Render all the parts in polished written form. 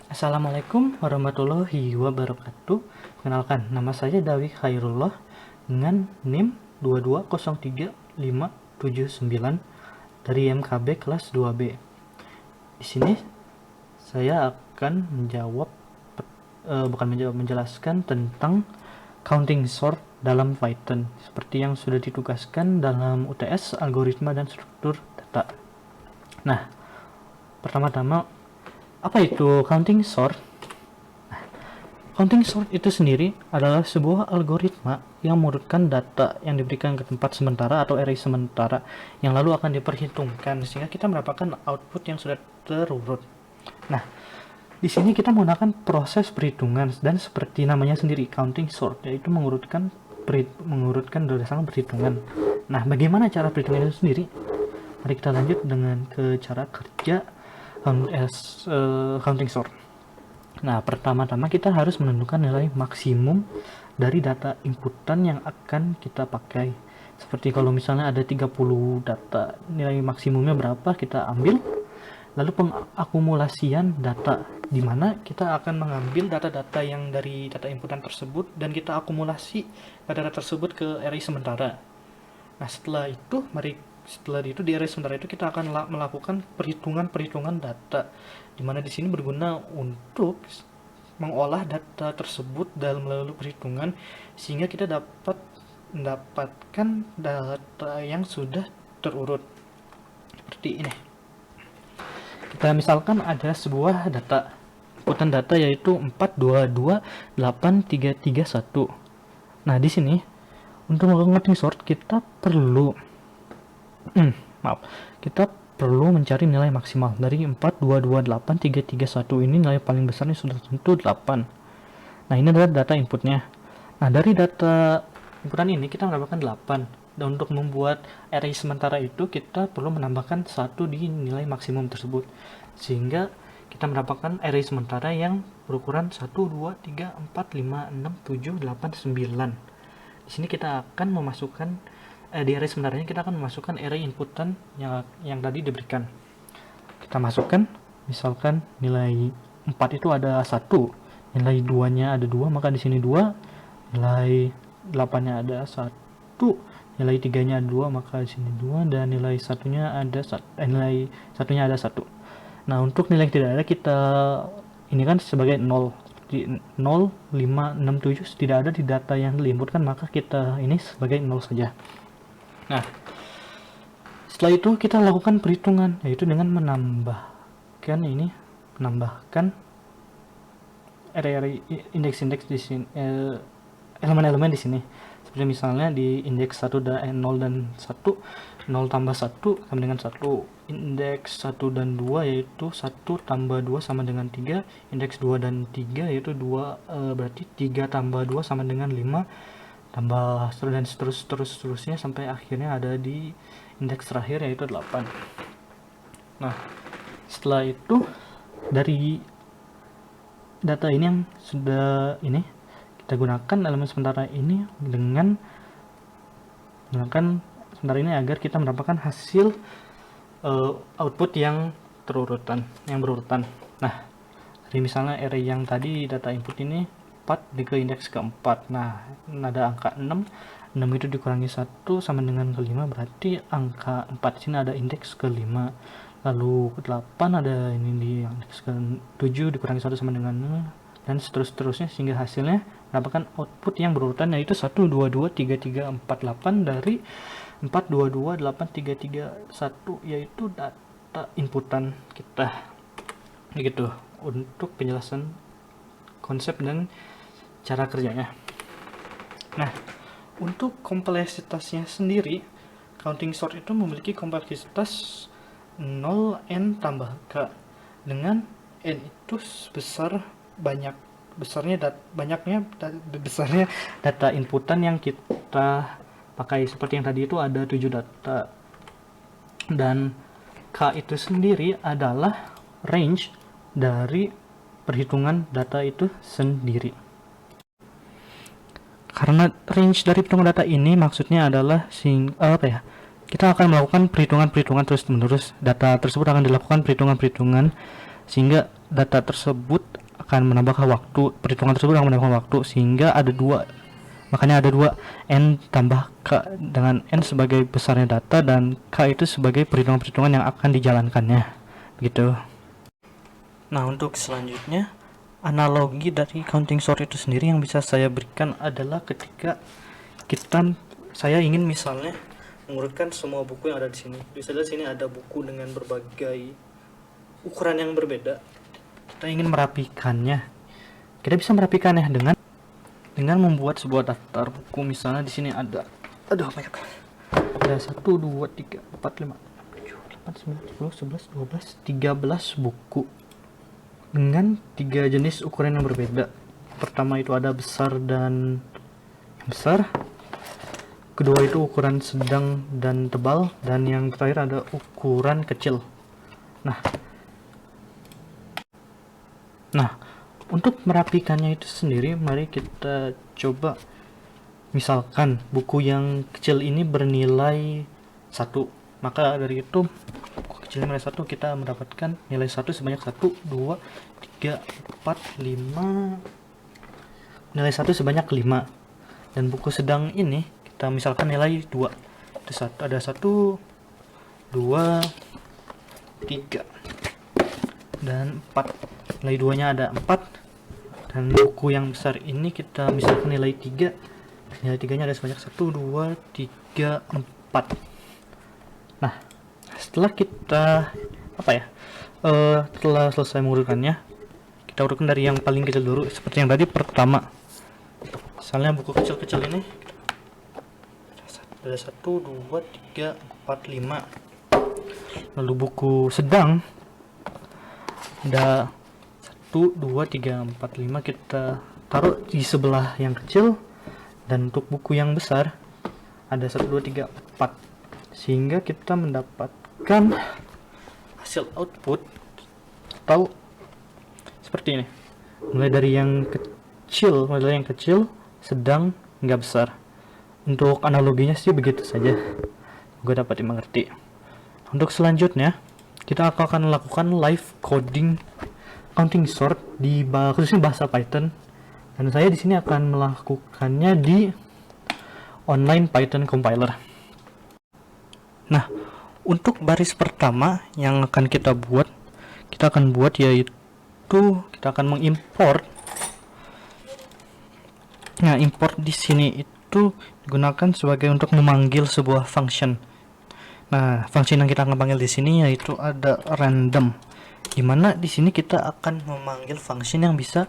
Assalamualaikum warahmatullahi wabarakatuh. Kenalkan, nama saya Dawi Khairullah dengan NIM 2203579 dari MKB kelas 2B. Di sini saya akan menjelaskan tentang counting sort dalam Python seperti yang sudah ditugaskan dalam UTS algoritma dan struktur data. Nah, pertama-tama apa itu counting sort? Counting sort itu sendiri adalah sebuah algoritma yang mengurutkan data yang diberikan ke tempat sementara atau array sementara yang lalu akan diperhitungkan sehingga kita mendapatkan output yang sudah terurut. Nah, di sini kita menggunakan proses perhitungan dan seperti namanya sendiri counting sort, yaitu mengurutkan berdasarkan perhitungan. Nah, bagaimana cara perhitungan itu sendiri? Mari kita lanjut dengan ke cara kerja counting sort. Nah, pertama-tama kita harus menentukan nilai maksimum dari data inputan yang akan kita pakai. Seperti kalau misalnya ada 30 data, nilai maksimumnya berapa kita ambil. Lalu pengakumulasian data, di mana kita akan mengambil data-data yang dari data inputan tersebut dan kita akumulasi data-data tersebut ke array sementara. Nah, setelah itu di array sementara itu kita akan melakukan perhitungan data, di mana di sini berguna untuk mengolah data tersebut dalam melalui perhitungan sehingga kita dapat mendapatkan data yang sudah terurut seperti ini. Kita misalkan ada sebuah data, inputan data yaitu 4228331. Nah, di sini untuk melakukan sort kita perlu mencari nilai maksimal dari 4228331 ini. Nilai paling besarnya sudah tentu 8. Nah, ini adalah data inputnya. Nah, dari data inputan ini kita mendapatkan 8. Dan untuk membuat array sementara itu kita perlu menambahkan 1 di nilai maksimum tersebut sehingga kita mendapatkan array sementara yang berukuran 1 2 3 4 5 6 7 8 9. Di sini kita akan memasukkan di array sementaranya kita akan memasukkan array inputan yang tadi diberikan. Kita masukkan, misalkan nilai 4 itu ada 1, nilai 2-nya ada 2, maka di sini 2, nilai 8-nya ada 1, nilai 3-nya ada 2, maka di sini 2, dan nilai 1-nya ada 1. Nah, untuk nilai yang tidak ada kita ini kan sebagai 0. Di 0, 5, 6, 7 tidak ada di data yang diinputkan, maka kita ini sebagai 0 saja. Nah, setelah itu kita lakukan perhitungan, yaitu dengan menambahkan array indeks-indeks di sini, elemen-elemen di sini. Seperti misalnya di indeks 0 dan 1, 0 tambah 1 sama dengan 1. Indeks 1 dan 2 yaitu 1 tambah 2 sama dengan 3. Indeks 2 dan 3 yaitu 2, berarti 3 tambah 2 sama dengan 5. Tambah dan seterusnya sampai akhirnya ada di indeks terakhir yaitu 8. Nah, setelah itu dari data ini yang sudah ini kita gunakan elemen sementara ini dengan menggunakan sementara ini agar kita mendapatkan hasil output yang berurutan. Nah, dari misalnya array yang tadi data input ini 4 ke indeks ke-4. Nah, ada angka 6 itu dikurangi 1 sama dengan ke-5, berarti angka 4 sini ada indeks ke-5. Lalu 8 ada ini di indeks ke-7 dikurangi 1 sama dengan 0, dan seterusnya sehingga hasilnya mendapatkan output yang berurutan yaitu 1223348 dari 4228331 yaitu data inputan kita. Begitu untuk penjelasan konsep dan cara kerjanya. Nah, untuk kompleksitasnya sendiri, counting sort itu memiliki kompleksitas 0n tambah k, dengan n itu besarnya data inputan yang kita pakai. Seperti yang tadi itu ada 7 data, dan k itu sendiri adalah range dari perhitungan data itu sendiri. Karena range dari perhitungan data ini maksudnya adalah kita akan melakukan perhitungan terus-menerus. Data tersebut akan dilakukan perhitungan sehingga data tersebut akan menambah waktu, perhitungan tersebut akan menambah waktu, sehingga ada dua, makanya ada dua, n tambah k, dengan n sebagai besarnya data dan k itu sebagai perhitungan-perhitungan yang akan dijalankannya, begitu. Nah, untuk selanjutnya, analogi dari counting sort itu sendiri yang bisa saya berikan adalah ketika saya ingin misalnya mengurutkan semua buku yang ada di sini. Bisa lihat sini ada buku dengan berbagai ukuran yang berbeda. Kita ingin merapikannya. Kita bisa merapikannya dengan membuat sebuah daftar buku. Misalnya di sini ada banyak. Ada 1 2 3 4 5 7 8 9 10 11 12 13 buku dengan 3 jenis ukuran yang berbeda. Pertama itu ada besar dan besar. Kedua itu ukuran sedang dan tebal, dan yang terakhir ada ukuran kecil. Nah, untuk merapikannya itu sendiri, mari kita coba. Misalkan buku yang kecil ini bernilai 1, maka dari itu buku kecil nilai 1 kita mendapatkan nilai 1 sebanyak 1 2 3 4 5, nilai 1 sebanyak 5. Dan buku sedang ini kita misalkan nilai 2, itu ada 1 2 3 dan 4, nilai 2 nya ada 4. Dan buku yang besar ini kita misalkan nilai 3, nilai 3 nya ada sebanyak 1 2 3 4. Nah, setelah kita setelah selesai mengurutkannya, kita urutkan dari yang paling kecil dulu, seperti yang tadi pertama. Misalnya buku kecil-kecil ini ada 1 2 3 4 5. Lalu buku sedang ada 1 2 3 4 5, kita taruh di sebelah yang kecil. Dan untuk buku yang besar ada 1 2 3 4, sehingga kita mendapatkan hasil output atau seperti ini, mulai dari yang kecil, sedang hingga besar. Untuk analoginya sih begitu saja, semoga dapat dimengerti. Untuk selanjutnya kita akan melakukan live coding counting sort di khususnya bahasa Python, dan saya di sini akan melakukannya di online Python compiler. Nah, untuk baris pertama yang akan kita akan buat yaitu kita akan mengimport. Nah, import di sini itu digunakan sebagai untuk memanggil sebuah function. Nah, function yang kita akan panggil di sini yaitu ada random, dimana di sini kita akan memanggil function yang bisa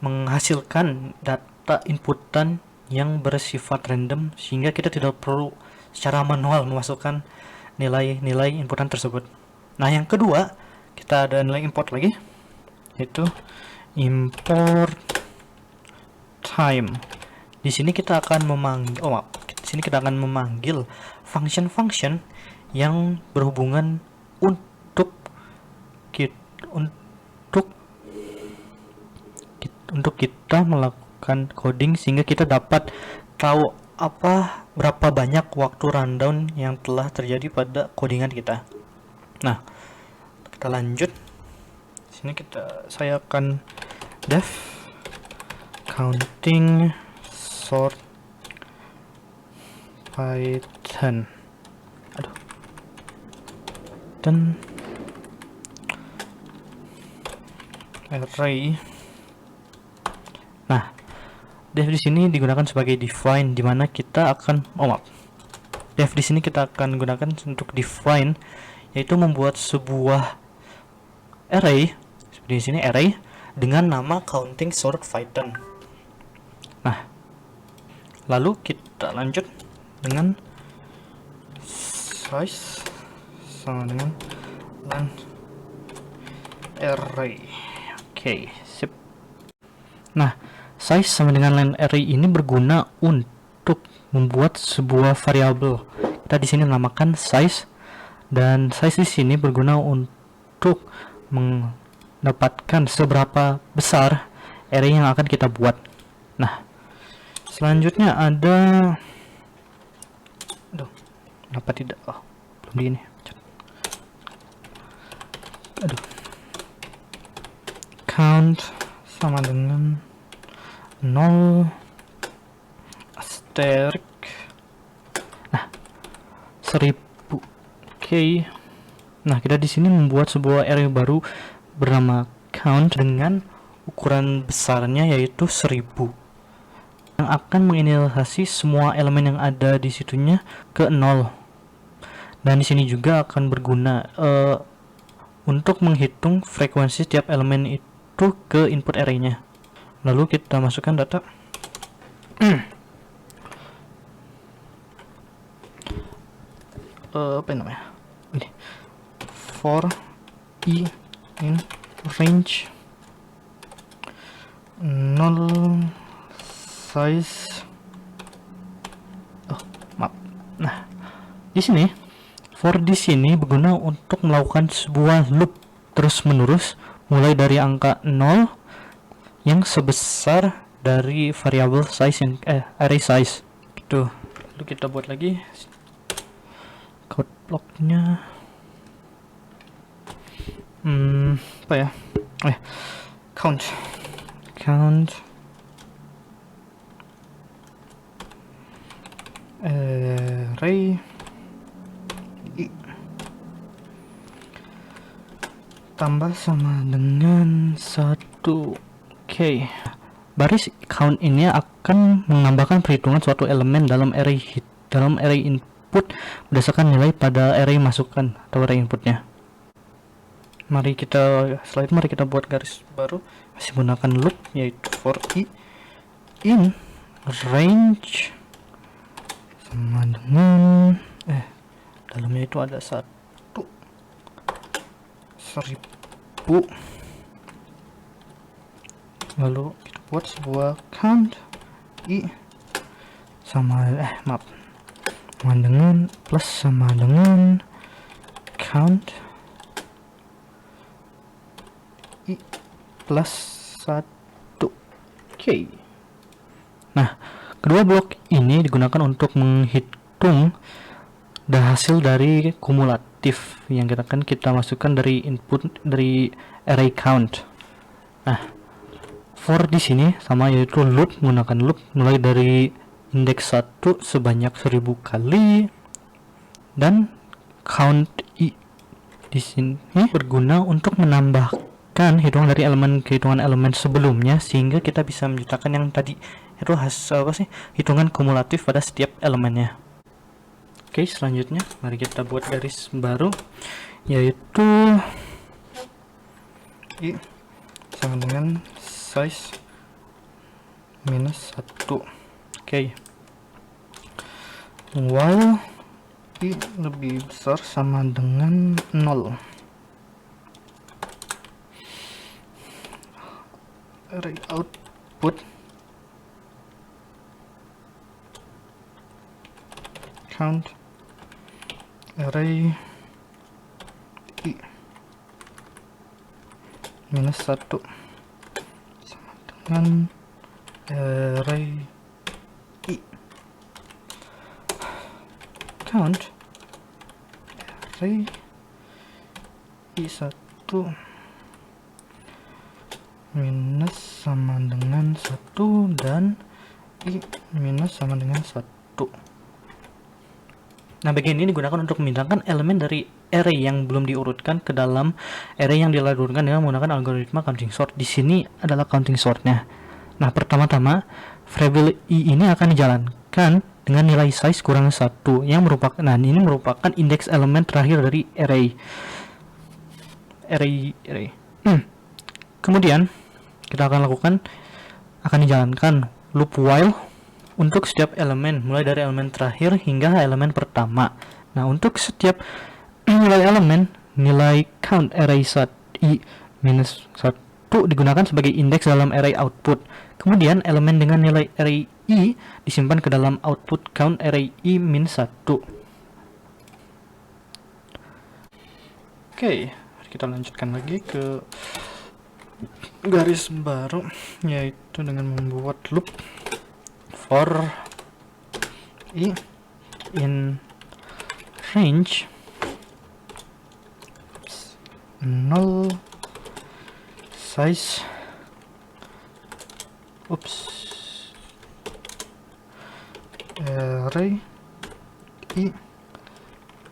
menghasilkan data inputan yang bersifat random, sehingga kita tidak perlu secara manual memasukkan nilai-nilai inputan tersebut. Nah, yang kedua, kita ada nilai import lagi, yaitu import time. Di sini kita akan memanggil function-function yang berhubungan untuk kita melakukan coding, sehingga kita dapat tahu berapa banyak waktu rundown yang telah terjadi pada codingan kita. Nah, kita lanjut. Sini saya akan def counting sort Python. Dan array. Nah, def di sini digunakan sebagai define, di mana kita akan def di sini kita akan gunakan untuk define, yaitu membuat sebuah array seperti di sini, array dengan nama counting sort Python. Nah, lalu kita lanjut dengan size sama dengan len array. Oke, sip. Nah, size sama dengan len array ini berguna untuk membuat sebuah variabel. Kita di sini namakan size, dan size di sini berguna untuk mendapatkan seberapa besar array yang akan kita buat. Nah, selanjutnya ada kenapa tidak? Belum di ini. count sama dengan 0 asterisk 1000. Oke. Nah, kita di sini membuat sebuah array baru bernama count dengan ukuran besarnya yaitu 1000 yang akan menginisialisasi semua elemen yang ada di situnya ke 0. Dan di sini juga akan berguna untuk menghitung frekuensi setiap elemen itu ke input array-nya. Lalu kita masukkan data. Apa namanya? Ini for i in range 0 size. Maaf. Nah, di sini for di sini berguna untuk melakukan sebuah loop terus menerus mulai dari angka 0 yang sebesar dari variabel size yang array size gitu. Lalu kita buat lagi code blocknya. Apa ya? Count array i tambah sama dengan 1. Oke. Baris count ini akan menambahkan perhitungan suatu elemen dalam array input berdasarkan nilai pada array masukan atau array inputnya. Mari kita buat garis baru masih menggunakan loop yaitu for i in range sama dengan dalamnya itu ada 1000. Lalu kita buat sebuah count i sama dengan plus sama dengan count i plus 1. Oke. Nah, kedua blok ini digunakan untuk menghitung hasil dari kumulatif yang kita masukkan dari input dari array count. Nah, for di sini sama yaitu loop, menggunakan loop mulai dari indeks 1 sebanyak 1000 kali dan count i di sini berguna untuk menambahkan hitungan dari hitungan elemen sebelumnya sehingga kita bisa menciptakan yang tadi itu hitungan kumulatif pada setiap elemennya. Oke, selanjutnya mari kita buat garis baru yaitu i sama dengan size minus 1. Oke. While i lebih besar sama dengan 0. Array output count array i minus 1 sama dengan array i count array i1 minus sama dengan 1 dan i minus sama dengan 1. Nah, bagian ini digunakan untuk memindahkan elemen dari array yang belum diurutkan ke dalam array yang dilarutkan dengan menggunakan algoritma counting sort. Di sini adalah counting sortnya. Nah, pertama-tama variabel i ini akan dijalankan dengan nilai size kurang 1 yang merupakan ini merupakan indeks elemen terakhir dari array. Kemudian kita akan dijalankan loop while untuk setiap elemen mulai dari elemen terakhir hingga elemen pertama. Nah, untuk setiap nilai elemen, nilai count array i minus 1 digunakan sebagai indeks dalam array output. Kemudian elemen dengan nilai array i disimpan ke dalam output count array i minus 1. Oke, kita lanjutkan lagi ke garis baru yaitu dengan membuat loop for i in range 0 size array i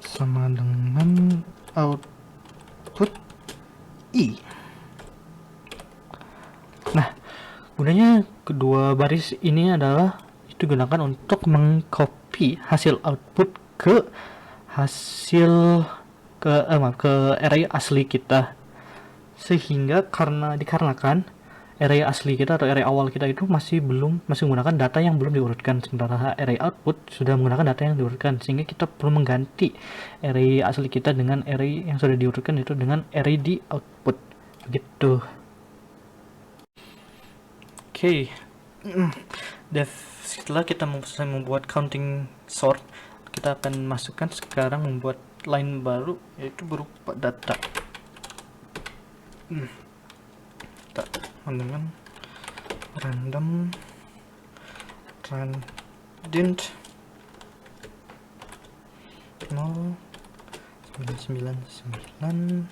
sama dengan output i. Nah, gunanya kedua baris ini adalah digunakan untuk mengcopy hasil output ke array asli kita, sehingga dikarenakan array asli kita atau array awal kita itu masih menggunakan data yang belum diurutkan, sementara array output sudah menggunakan data yang diurutkan, sehingga kita perlu mengganti array asli kita dengan array yang sudah diurutkan itu dengan array di output begitu. Oke. Setelah kita selesai membuat counting sort, kita akan masukkan sekarang membuat line baru, yaitu berupa data. Dengan random transient 0,999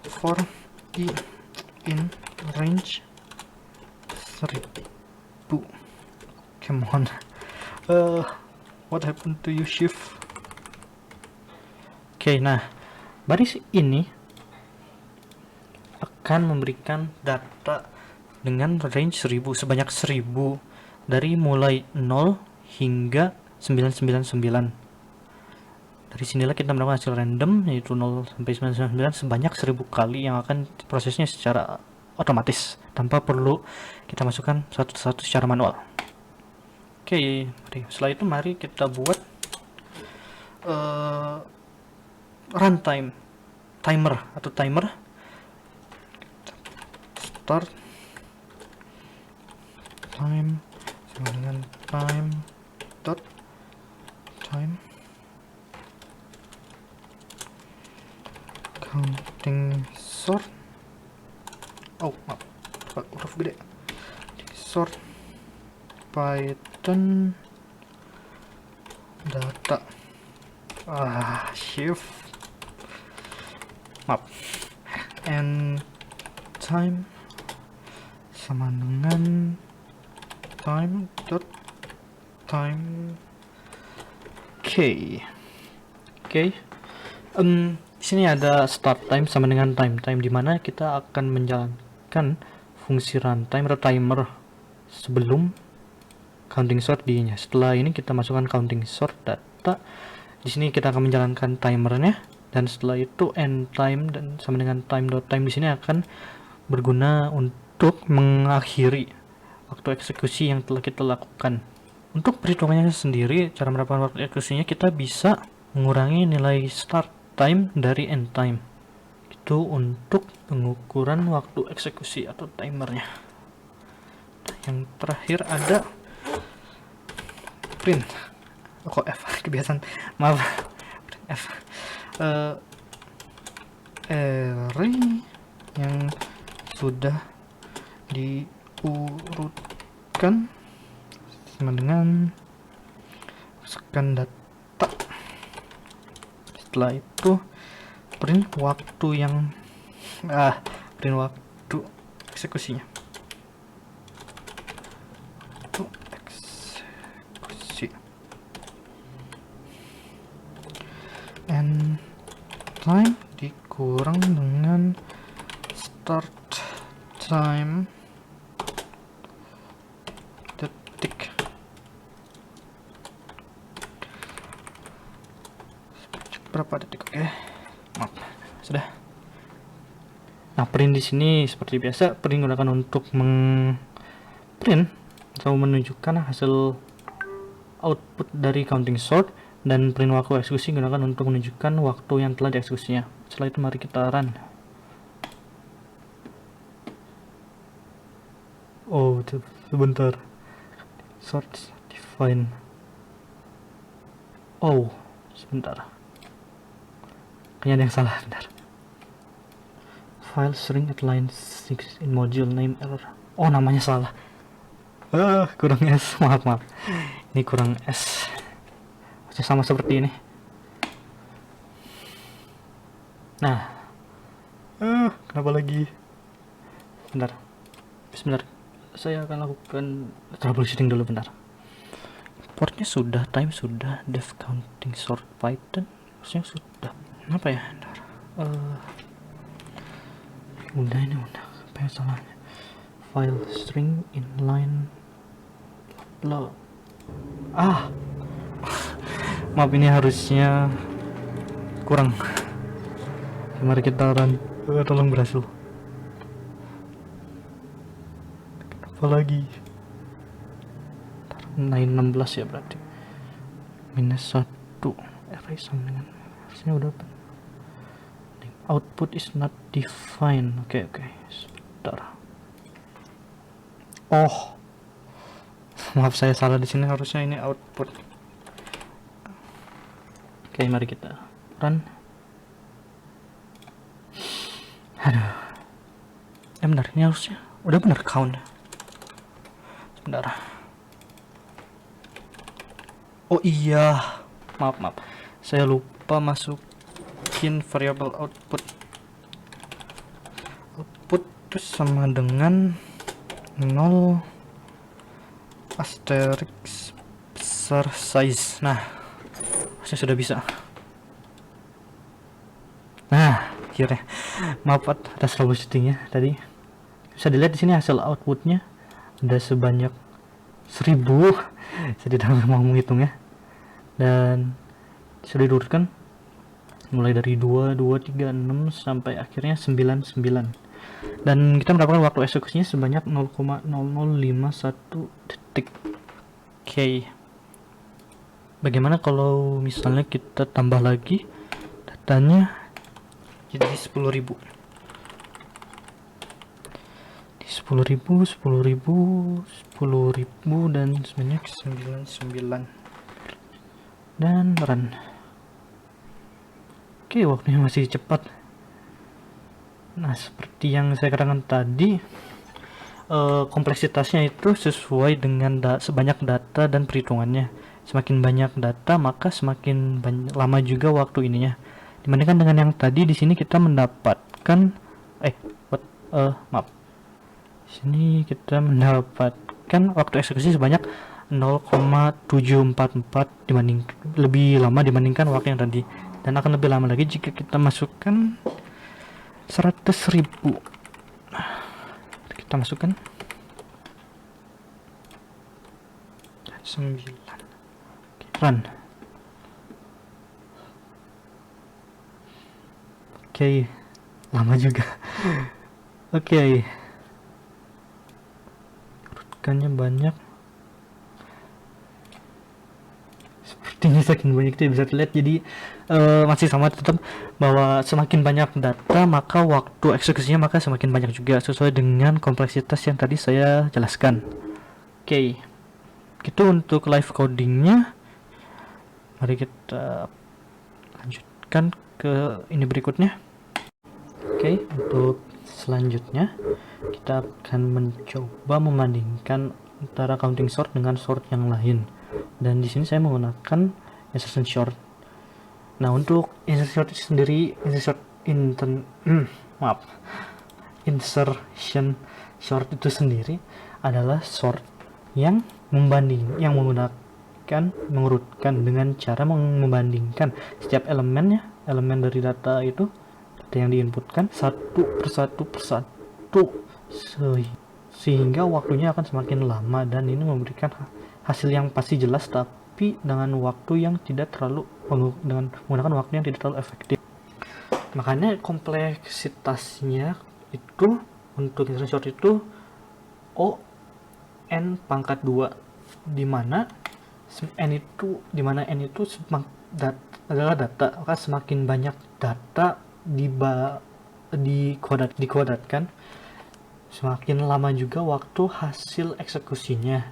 for i in range 1000. Come on. What happened to you, shift? Oke, nah baris ini akan memberikan data dengan range 1000, sebanyak 1000 dari mulai 0 hingga 999. Dari sinilah kita melakukan hasil random, yaitu 0 sampai 999 sebanyak 1000 kali, yang akan prosesnya secara otomatis tanpa perlu kita masukkan satu-satu secara manual. Oke, setelah itu mari kita buat runtime timer start time sama dengan time dot time counting sort. Maaf, huruf gede. Sort Python data. Shift. Maaf. And time sama dengan time dot time. Oke. Di sini ada start time sama dengan time di mana kita akan menjalankan fungsi runtime atau timer sebelum counting sort D-nya. Setelah ini kita masukkan counting sort data. Di sini kita akan menjalankan timernya, dan setelah itu end time dan sama dengan time.time di sini akan berguna untuk mengakhiri waktu eksekusi yang telah kita lakukan. Untuk perhitungannya sendiri, cara mendapatkan waktu eksekusinya, kita bisa mengurangi nilai start time dari end time. Itu untuk pengukuran waktu eksekusi atau timernya. Yang terakhir ada print. Kok F? Kebiasaan. Maaf. Print F. Array yang sudah diurutkan sama dengan masukkan data. Setelah itu print waktu yang print waktu eksekusinya. Eksekusi. And time dikurang dengan start time detik. Berapa detik? Oke. Maaf. Sudah. Nah, print di sini seperti biasa, print digunakan untuk print atau menunjukkan hasil output dari counting sort, dan print waktu eksekusi digunakan untuk menunjukkan waktu yang telah dieksekusinya. Setelah itu mari kita run. Sebentar. Sort define. Sebentar. Kayaknya ada yang salah, bentar. File string at line 6 in module name error. Namanya salah. Kurang S. Maaf. Ini kurang S. Sama seperti ini. Nah, kenapa lagi? Bentar, sebentar. Saya akan lakukan troubleshooting dulu, bentar. Portnya sudah, time sudah, dev counting sort Python harusnya sudah. Kenapa ya? Bentar. Udah ini udah. Apa yang salahnya? File string inline lo. Maaf, ini harusnya kurang. Mari kita run. Tolong berhasil. Apa lagi? 916 ya berarti. Minus 1 array sama dengan harusnya udah. Output is not defined. Oke. Sebentar. Oh. Maaf, saya salah di sini, harusnya ini output. Oke, mari kita run. Aduh. Benar, ini harusnya udah benar count. Sebentar. Oh iya, maaf. Saya lupa masukin variable output. Output itu sama dengan 0 asterisk besar size. Nah, saya sudah bisa. Nah, akhirnya. Maaf ada troubleshootingnya tadi. Bisa dilihat di sini hasil outputnya ada sebanyak 1000. Saya tidak mau menghitungnya. Dan sudah diurutkan mulai dari 2, 2, 3, 6 sampai akhirnya 99. Dan kita mendapatkan waktu eksekusinya sebanyak 0,0051 detik. Oke. Bagaimana kalau misalnya kita tambah lagi datanya jadi 10.000. Di 10.000 dan sebanyak 99. Dan run. Oke, waktunya masih cepat. Nah, seperti yang saya katakan tadi, kompleksitasnya itu sesuai dengan sebanyak data dan perhitungannya. Semakin banyak data, maka semakin lama juga waktu ininya. Dibandingkan dengan yang tadi, di sini kita mendapatkan sini kita mendapatkan waktu eksekusi sebanyak 0,744 lebih lama dibandingkan waktu yang tadi, dan akan lebih lama lagi jika kita masukkan 100.000. Kita masukkan 9. Run. Oke, lama juga. Oke. Urutkannya banyak. Sepertinya saking banyak itu bisa terlihat, jadi masih sama tetap bahwa semakin banyak data maka waktu eksekusinya maka semakin banyak juga, sesuai dengan kompleksitas yang tadi saya jelaskan. Oke. Itu untuk live codingnya. Mari kita lanjutkan ke ini berikutnya. Oke, untuk selanjutnya kita akan mencoba membandingkan antara counting sort dengan sort yang lain. Dan di sini saya menggunakan insertion sort. Nah, untuk insertion sort sendiri, insertion sort itu sendiri adalah sort yang mengurutkan dengan cara membandingkan setiap elemen dari data itu, data yang diinputkan satu persatu sehingga waktunya akan semakin lama, dan ini memberikan hasil yang pasti jelas tapi dengan waktu yang tidak terlalu menggunakan waktu yang tidak terlalu efektif. Makanya kompleksitasnya itu untuk insertion sort itu O n pangkat 2, di mana n itu adalah data. Maka semakin banyak data dikuadratkan, semakin lama juga waktu hasil eksekusinya.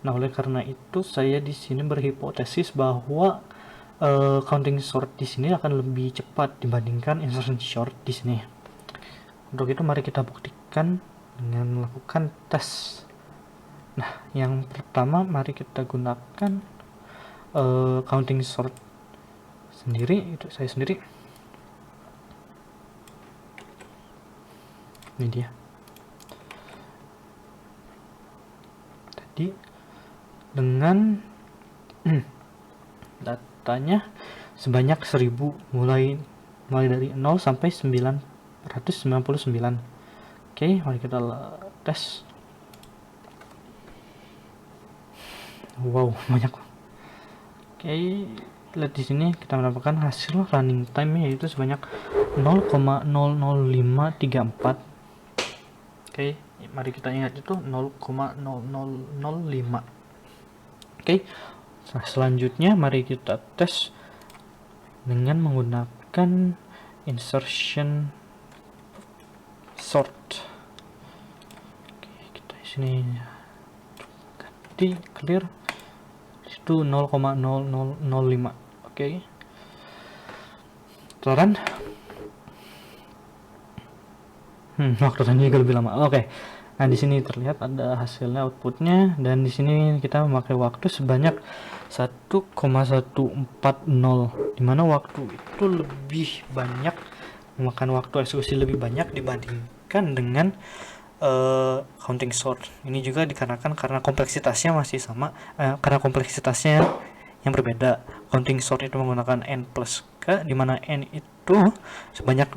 Nah, oleh karena itu saya di sini berhipotesis bahwa counting sort di sini akan lebih cepat dibandingkan insertion sort di sini. Untuk itu mari kita buktikan dengan melakukan tes. Nah, yang pertama mari kita gunakan counting sort sendiri, itu saya sendiri. Ini dia. Tadi dengan datanya sebanyak 1000 mulai dari 0 sampai 999. Oke, mari kita tes. Wow, banyak. Oke, lihat di sini kita mendapatkan hasil running time yaitu sebanyak 0,00534. Oke, mari kita ingat itu 0,0005. Oke, nah, selanjutnya mari kita tes dengan menggunakan insertion sort. Oke, kita di sini ganti clear itu 0,0005. Oke, run. Waktu tadi juga lebih lama. Oke. Nah, di sini terlihat ada hasilnya, outputnya, dan di sini kita memakai waktu sebanyak 1,140, dimana waktu itu lebih banyak, memakan waktu eksekusi lebih banyak dibandingkan dengan counting sort. Ini juga dikarenakan karena kompleksitasnya masih sama, karena kompleksitasnya yang berbeda. Counting sort itu menggunakan n plus k, dimana n itu sebanyak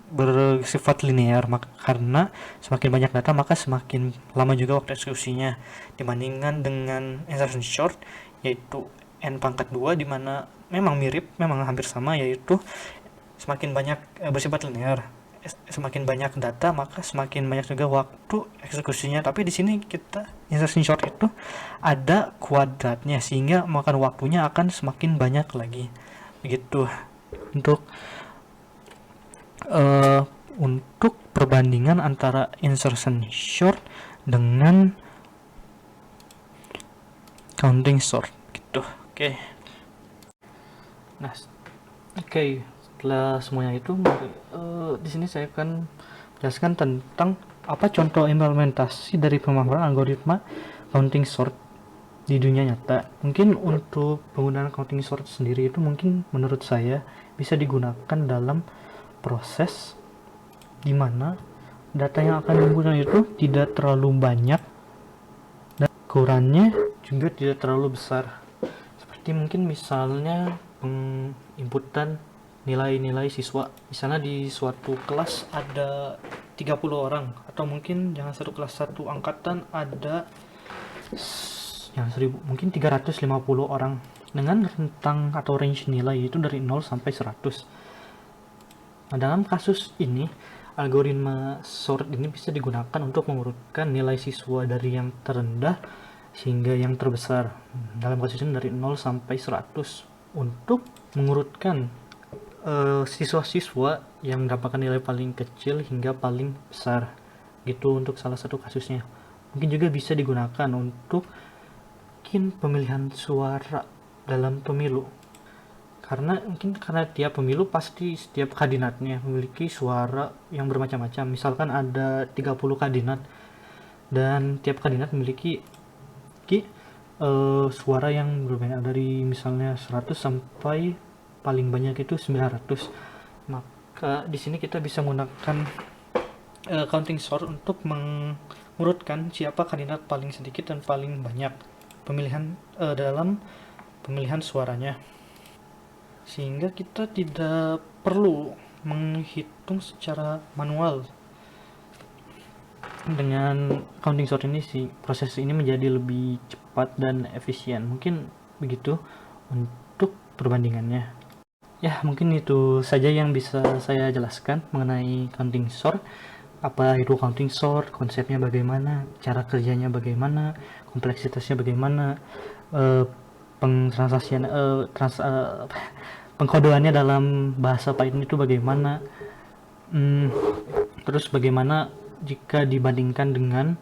bersifat linear, karena semakin banyak data maka semakin lama juga waktu eksekusinya dibandingkan dengan insertion short yaitu n pangkat 2, dimana memang mirip, memang hampir sama, yaitu semakin banyak bersifat linear, semakin banyak data maka semakin banyak juga waktu eksekusinya. Tapi di sini kita insertion short itu ada kuadratnya sehingga makan waktunya akan semakin banyak lagi begitu. Untuk perbandingan antara insertion short dengan counting sort gitu. Nah, setelah semuanya itu, di sini saya akan jelaskan tentang apa contoh implementasi dari pemaparan algoritma counting sort di dunia nyata. Mungkin untuk penggunaan counting sort sendiri itu mungkin menurut saya bisa digunakan dalam proses di mana data yang akan digunakan itu tidak terlalu banyak dan ukurannya juga tidak terlalu besar. Seperti mungkin misalnya penginputan nilai-nilai siswa. Misalnya di suatu kelas ada 30 orang, atau mungkin jangan satu kelas, satu angkatan ada yang 1000, mungkin 350 orang dengan rentang atau range nilai itu dari 0 sampai 100. Nah, dalam kasus ini, algoritma sort ini bisa digunakan untuk mengurutkan nilai siswa dari yang terendah hingga yang terbesar. Dalam kasus ini dari 0 sampai 100 untuk mengurutkan siswa-siswa yang mendapatkan nilai paling kecil hingga paling besar. Gitu untuk salah satu kasusnya. Mungkin juga bisa digunakan untuk pemilihan suara dalam pemilu. Karena tiap pemilu pasti setiap kandidatnya memiliki suara yang bermacam-macam. Misalkan ada 30 kandidat dan tiap kandidat memiliki suara yang berbeda dari misalnya 100 sampai paling banyak itu 900. Maka di sini kita bisa menggunakan counting sort untuk mengurutkan siapa kandidat paling sedikit dan paling banyak dalam pemilihan suaranya, sehingga kita tidak perlu menghitung secara manual. Dengan counting sort ini proses ini menjadi lebih cepat dan efisien. Mungkin begitu untuk perbandingannya. Ya, mungkin itu saja yang bisa saya jelaskan mengenai counting sort. Apa itu counting sort, konsepnya bagaimana, cara kerjanya bagaimana, kompleksitasnya bagaimana, pengkodeannya dalam bahasa Python itu bagaimana, terus bagaimana jika dibandingkan dengan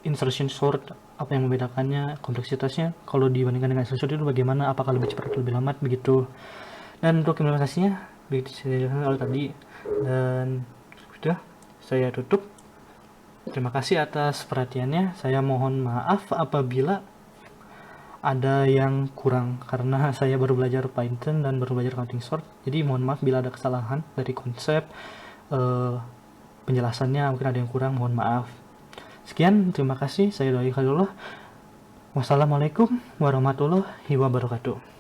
insertion sort, apa yang membedakannya, kompleksitasnya kalau dibandingkan dengan insertion sort itu bagaimana, apakah lebih cepat atau lebih lambat begitu. Dan untuk implementasinya begitu saya jelaskan tadi, dan sudah saya tutup. Terima kasih atas perhatiannya. Saya mohon maaf apabila ada yang kurang karena saya baru belajar Python dan baru belajar counting sort. Jadi mohon maaf bila ada kesalahan dari konsep, eh, penjelasannya mungkin ada yang kurang, mohon maaf. Sekian, terima kasih. Saya Doi Khalilullah. Wassalamualaikum warahmatullahi wabarakatuh.